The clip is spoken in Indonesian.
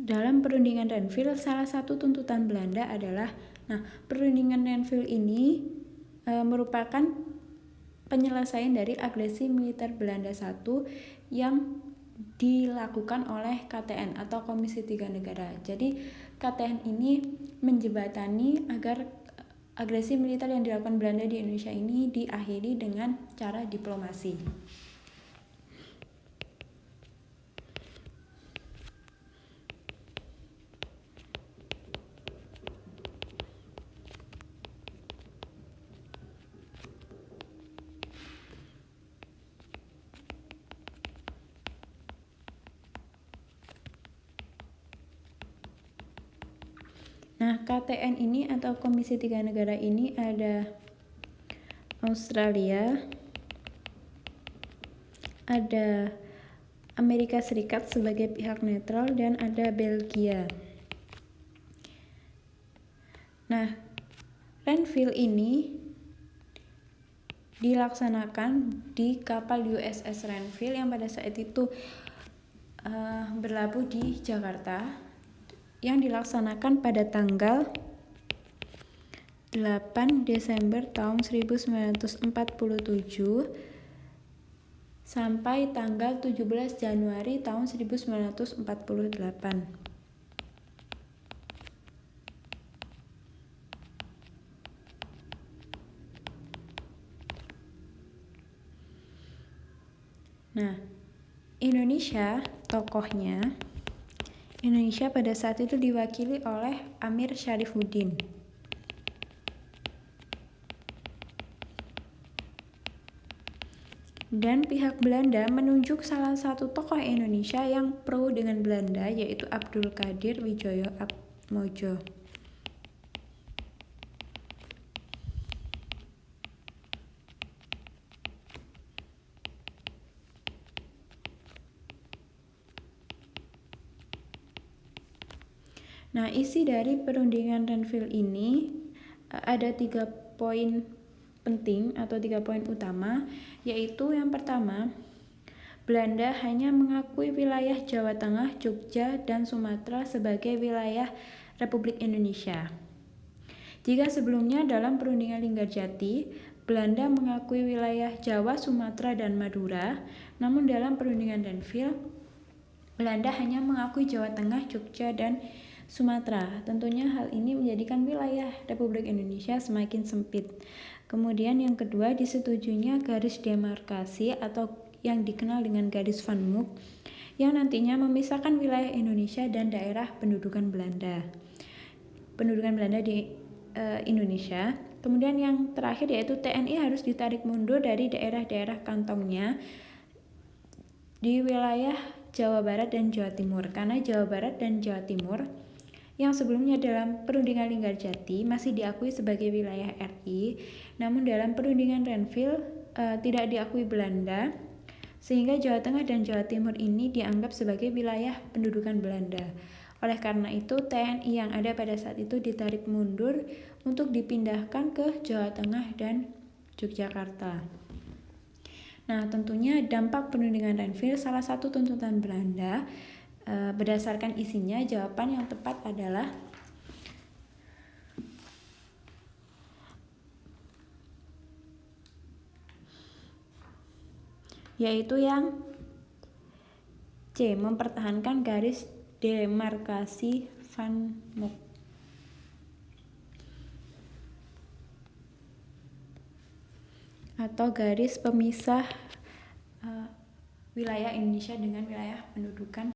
dalam perundingan Renville, salah satu tuntutan Belanda adalah, perundingan Renville ini merupakan penyelesaian dari agresi militer Belanda I yang dilakukan oleh KTN atau Komisi Tiga Negara. Jadi KTN ini menjembatani agar agresi militer yang dilakukan Belanda di Indonesia ini diakhiri dengan cara diplomasi. KTN ini atau Komisi Tiga Negara ini ada Australia, ada Amerika Serikat sebagai pihak netral, dan ada Belgia. Renville ini dilaksanakan di kapal USS Renville yang pada saat itu berlabuh di Jakarta, yang dilaksanakan pada tanggal 8 Desember tahun 1947 sampai tanggal 17 Januari tahun 1948. Indonesia, tokohnya Indonesia pada saat itu diwakili oleh Amir Syarifuddin. Dan pihak Belanda menunjuk salah satu tokoh Indonesia yang pro dengan Belanda, yaitu Abdul Qadir Wijaya Atmojo. Isi dari perundingan Renville ini ada 3 poin penting atau 3 poin utama, yaitu yang pertama, Belanda hanya mengakui wilayah Jawa Tengah, Jogja, dan Sumatera sebagai wilayah Republik Indonesia. Jika sebelumnya dalam perundingan Linggarjati, Belanda mengakui wilayah Jawa, Sumatera, dan Madura, namun dalam perundingan Renville, Belanda hanya mengakui Jawa Tengah, Jogja, dan Sumatera. Tentunya hal ini menjadikan wilayah Republik Indonesia semakin sempit. Kemudian yang kedua, disetujuinya garis demarkasi atau yang dikenal dengan garis Van Mook yang nantinya memisahkan wilayah Indonesia dan daerah pendudukan Belanda di Indonesia. Kemudian yang terakhir yaitu TNI harus ditarik mundur dari daerah-daerah kantongnya di wilayah Jawa Barat dan Jawa Timur, karena Jawa Barat dan Jawa Timur yang sebelumnya dalam perundingan Linggarjati masih diakui sebagai wilayah RI, namun dalam perundingan Renville tidak diakui Belanda, sehingga Jawa Tengah dan Jawa Timur ini dianggap sebagai wilayah pendudukan Belanda. Oleh karena itu, TNI yang ada pada saat itu ditarik mundur untuk dipindahkan ke Jawa Tengah dan Yogyakarta. Tentunya dampak perundingan Renville, salah satu tuntutan Belanda, berdasarkan isinya, jawaban yang tepat adalah yaitu yang C, mempertahankan garis demarkasi Van Mook. Atau garis pemisah wilayah Indonesia dengan wilayah pendudukan